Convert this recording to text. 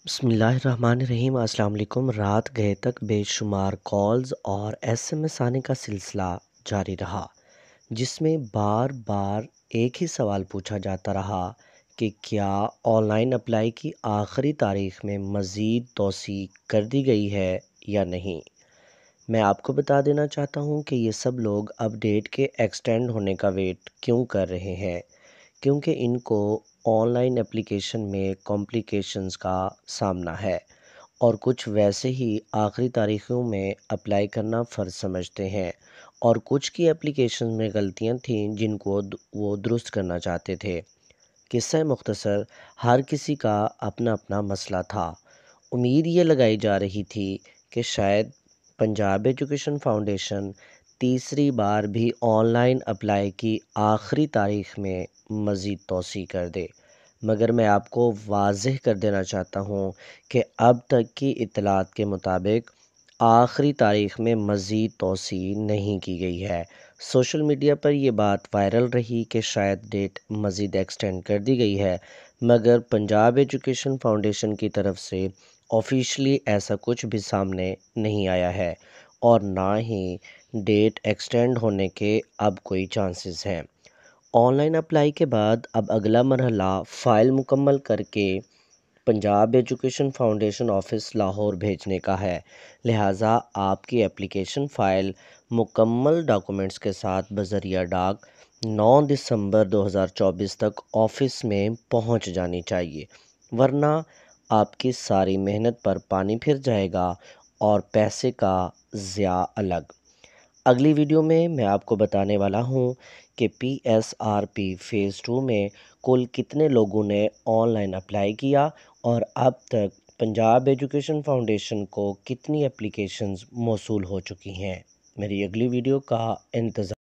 بسم اللہ الرحمن الرحیم۔ السلام علیکم۔ رات گئے تک بے شمار کالز اور ایس ایم ایس آنے کا سلسلہ جاری رہا، جس میں بار بار ایک ہی سوال پوچھا جاتا رہا کہ کیا آن لائن اپلائی کی آخری تاریخ میں مزید توسیع کر دی گئی ہے یا نہیں۔ میں آپ کو بتا دینا چاہتا ہوں کہ یہ سب لوگ اپ ڈیٹ کے ایکسٹینڈ ہونے کا ویٹ کیوں کر رہے ہیں، کیونکہ ان کو آن لائن اپلیکیشن میں کمپلیکیشنز کا سامنا ہے، اور کچھ ویسے ہی آخری تاریخوں میں اپلائی کرنا فرض سمجھتے ہیں، اور کچھ کی اپلیکیشن میں غلطیاں تھیں جن کو وہ درست کرنا چاہتے تھے۔ قصہ مختصر، ہر کسی کا اپنا اپنا مسئلہ تھا۔ امید یہ لگائی جا رہی تھی کہ شاید پنجاب ایجوکیشن فاؤنڈیشن تیسری بار بھی آن لائن اپلائی کی آخری تاریخ میں مزید توسیع کر دے، مگر میں آپ کو واضح کر دینا چاہتا ہوں کہ اب تک کی اطلاعات کے مطابق آخری تاریخ میں مزید توسیع نہیں کی گئی ہے۔ سوشل میڈیا پر یہ بات وائرل رہی کہ شاید ڈیٹ مزید ایکسٹینڈ کر دی گئی ہے، مگر پنجاب ایجوکیشن فاؤنڈیشن کی طرف سے آفیشلی ایسا کچھ بھی سامنے نہیں آیا ہے، اور نہ ہی ڈیٹ ایکسٹینڈ ہونے کے اب کوئی چانسز ہیں۔ آن لائن اپلائی کے بعد اب اگلا مرحلہ فائل مکمل کر کے Punjab education foundation office Lahore بھیجنے کا ہے، لہٰذا آپ کی اپلیکیشن فائل مکمل ڈاکومنٹس کے ساتھ بذریعہ ڈاک 9 دسمبر 2024 تک آفس میں پہنچ جانی چاہیے، ورنہ آپ کی ساری محنت پر پانی پھر جائے گا اور پیسے کا ضیاع الگ۔ اگلی ویڈیو میں آپ کو بتانے والا ہوں کہ P S R P phase 2 میں کل کتنے لوگوں نے آن لائن اپلائی کیا، اور اب تک پنجاب ایجوکیشن فاؤنڈیشن کو کتنی اپلیکیشنز موصول ہو چکی ہیں۔ میری اگلی ویڈیو کا انتظار